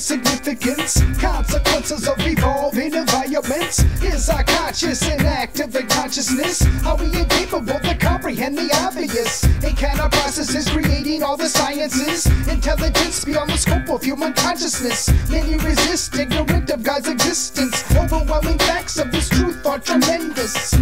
significance. Consequences of evolving environments. Is our conscious and active in consciousness? Are we incapable to comprehend the obvious? And can our processes creating all the sciences? Intelligence beyond the scope of human consciousness. Many resist, ignorant of God's existence. Overwhelming facts of this truth are tremendous.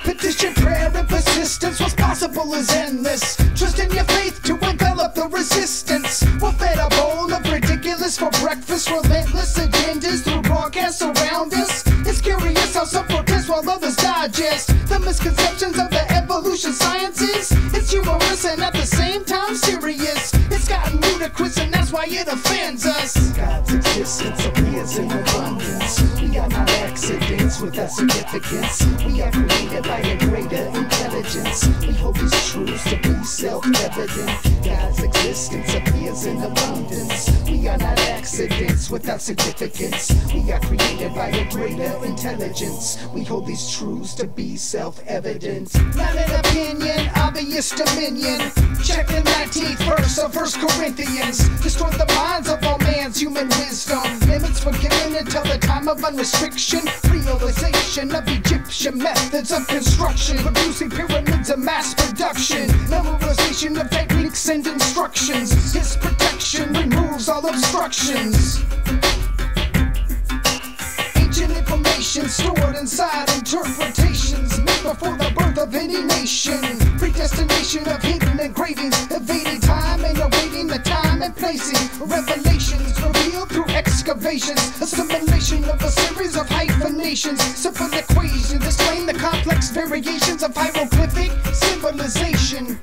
Petition, prayer, and persistence. What's possible is endless. Trust in your faith to envelop the resistance. We're fed a bowl of ridiculous for breakfast. Relentless agendas through broadcasts around us. It's curious how some protest while others digest the misconceptions of the evolution sciences. It's humorous and at the same time serious. It's gotten ludicrous and that's why it offends us. God's existence appears in abundance. We are not accidents without significance. We are created by a greater intelligence. We hold these truths to be self-evident. God's existence appears in abundance. We are not accidents without significance. We are created by a greater intelligence. We hold these truths to be self-evident. Not an opinion, obvious dominion. Check the 19th verse of 1 Corinthians. Destroy the minds of all man's human wisdom. Limits forgiven until the time of unrestriction. Realization of Egyptian methods of construction. Producing pyramids of mass production. Memorization of techniques and instructions. His protection removes all obstructions. Ancient information stored inside interpretations made before the birth of any nation. Predestination of hidden engravings, evading time and awaiting the time and placing. Revelations revealed through excavations. Assimilation of a series of hyphenations. Simple equations explain the complex variations of hieroglyphic symbolization.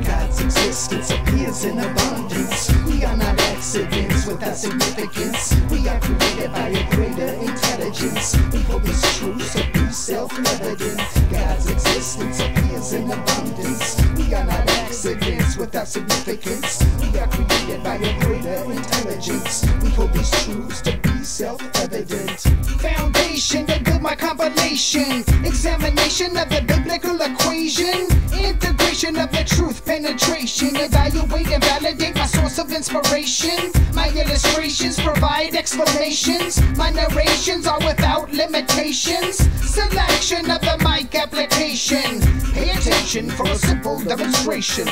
God's existence appears in abundance. We are not accidents without significance. We are created by a greater intelligence. We hold these truths to be self-evident. God's existence appears in abundance. We are not accidents without significance. We are created by a greater intelligence. We hold these truths to be self-evident. Foundation to build my compilation. Examination of the biblical equation. Integration of the truth penetration. Evaluate and validate my source of inspiration. My illustrations provide explanations. My narrations are without limitations. Selection of the mic application. Pay attention for a simple demonstration.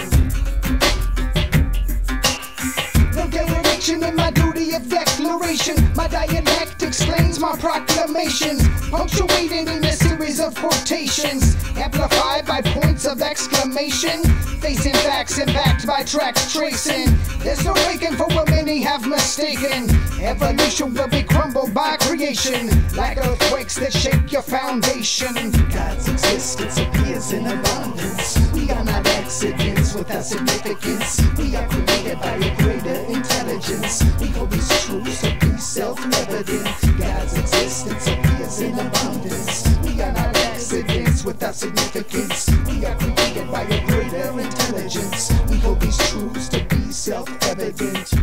No dereliction in my duty of declaration. My dialect explains my proclamation. Punctuated in a series of quotations. Amplified by points of exclamation. Facing facts and backed by tracks tracing. There's no breaking for what many have mistaken. Evolution will be crumbled by creation. Like earthquakes that shake your foundation. God's existence appears in abundance. We are not accidents without significance. We are created by a greater intelligence. We hold these truths to be self-evident. God's existence appears in abundance. We are not accidents without significance. We are created by a greater intelligence. We hold these truths to be self-evident.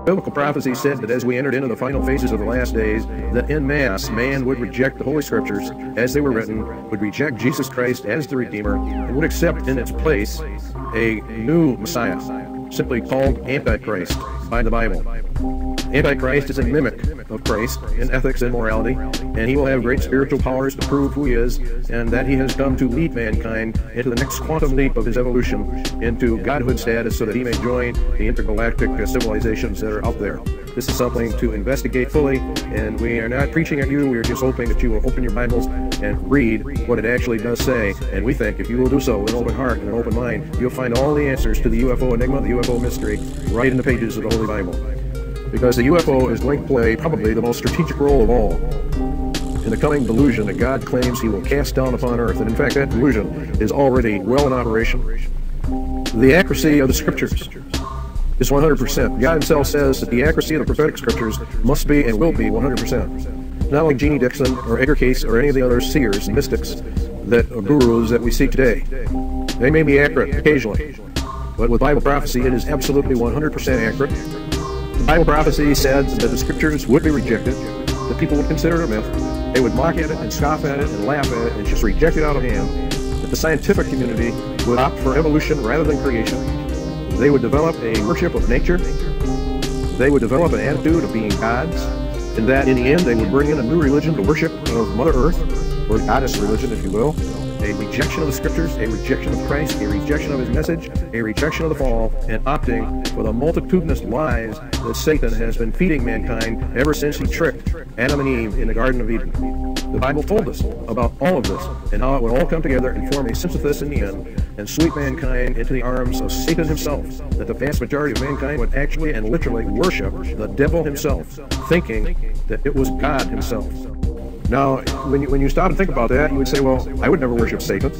Biblical prophecy said that as we entered into the final phases of the last days, that en masse man would reject the Holy Scriptures as they were written, would reject Jesus Christ as the Redeemer, and would accept in its place a new Messiah, simply called Antichrist by the Bible. Antichrist is a mimic of Christ in ethics and morality, and he will have great spiritual powers to prove who he is, and that he has come to lead mankind into the next quantum leap of his evolution into godhood status so that he may join the intergalactic civilizations that are out there. This is something to investigate fully, and we are not preaching at you. We are just hoping that you will open your Bibles and read what it actually does say, and we think if you will do so with an open heart and an open mind, you'll find all the answers to the UFO enigma, the UFO mystery, right in the pages of the Holy Bible. Because the UFO is going to play probably the most strategic role of all in the coming delusion that God claims he will cast down upon earth. And in fact, that delusion is already well in operation. The accuracy of the scriptures is 100%. God himself says that the accuracy of the prophetic scriptures must be and will be 100%. Not like Jeannie Dixon or Edgar Case or any of the other seers and mystics gurus that we see today. They may be accurate occasionally, but with Bible prophecy, it is absolutely 100% accurate. The Bible prophecy said that the scriptures would be rejected, that people would consider it a myth, they would mock at it and scoff at it and laugh at it and just reject it out of hand, that the scientific community would opt for evolution rather than creation. They would develop a worship of nature. They would develop an attitude of being gods, and that in the end they would bring in a new religion to worship of Mother Earth, or goddess religion, if you will, a rejection of the scriptures, a rejection of Christ, a rejection of his message, a rejection of the fall, and opting for the multitudinous lies that Satan has been feeding mankind ever since he tricked Adam and Eve in the Garden of Eden. The Bible told us about all of this and how it would all come together and form a synthesis in the end and sweep mankind into the arms of Satan himself, that the vast majority of mankind would actually and literally worship the devil himself, thinking that it was God himself. Now, when you stop and think about that, you would say, well, I would never worship Satan.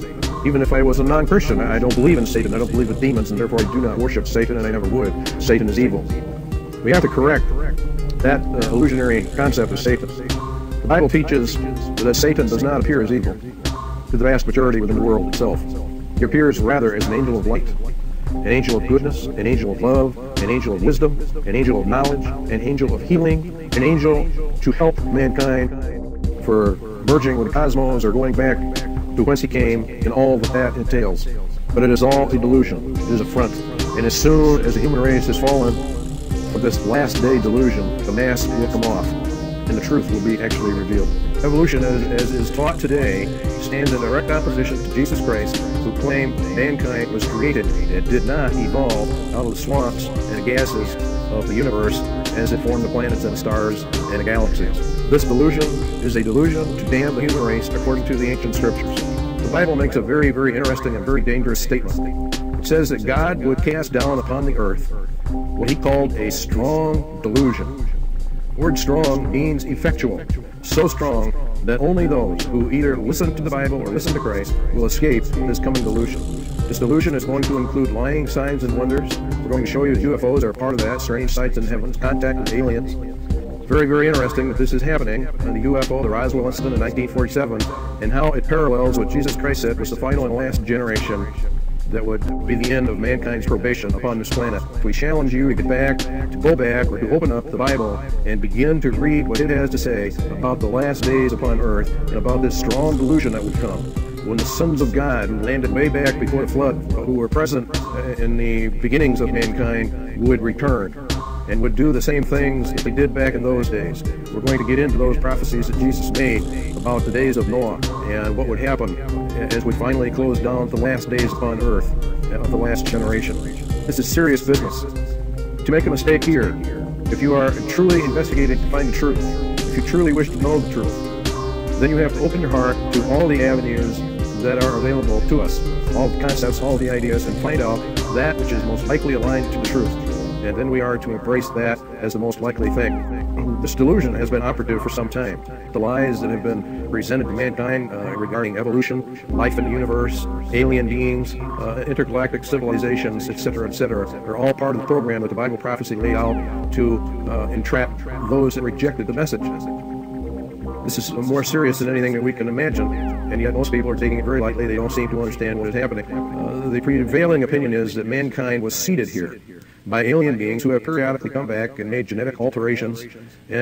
Even if I was a non-Christian, I don't believe in Satan. I don't believe in demons, and therefore I do not worship Satan, and I never would. Satan is evil. We have to correct that illusionary concept of Satan. The Bible teaches that Satan does not appear as evil to the vast majority within the world itself. He appears rather as an angel of light, an angel of goodness, an angel of love, an angel of wisdom, an angel of knowledge, an angel of healing, an angel to help mankind for merging with the cosmos or going back to whence he came, and all that entails. But it is all a delusion. It is a front. And as soon as the human race has fallen for this last day delusion, the mask will come off, and the truth will be actually revealed. Evolution, as is taught today, stands in direct opposition to Jesus Christ, who claimed mankind was created and did not evolve out of the swamps and the gases of the universe as it formed the planets and the stars and the galaxies. This delusion is a delusion to damn the human race according to the ancient scriptures. The Bible makes a very, very interesting and very dangerous statement. It says that God would cast down upon the earth what he called a strong delusion. The word strong means effectual, so strong that only those who either listen to the Bible or listen to Christ will escape this coming delusion. This delusion is going to include lying signs and wonders. We're going to show you UFOs are a part of that, strange sights in heavens, contact with aliens. Very, very interesting that this is happening on the UFO, the Roswell incident in 1947, and how it parallels what Jesus Christ said was the final and last generation that would be the end of mankind's probation upon this planet. If we challenge you to go back, or to open up the Bible and begin to read what it has to say about the last days upon earth and about this strong delusion that would come when the sons of God, who landed way back before the flood, who were present in the beginnings of mankind, would return and would do the same things that they did back in those days. We're going to get into those prophecies that Jesus made about the days of Noah and what would happen as we finally close down the last days upon earth of the last generation. This is serious business. To make a mistake here, if you are truly investigating to find the truth, if you truly wish to know the truth, then you have to open your heart to all the avenues that are available to us, all the concepts, all the ideas, and find out that which is most likely aligned to the truth. And then we are to embrace that as the most likely thing. This delusion has been operative for some time. The lies that have been presented to mankind regarding evolution, life in the universe, alien beings, intergalactic civilizations, etc., are all part of the program that the Bible prophecy laid out to entrap those that rejected the message. This is more serious than anything that we can imagine, and yet most people are taking it very lightly. They don't seem to understand what is happening. The prevailing opinion is that mankind was seeded here by alien beings who have periodically come back and made genetic alterations and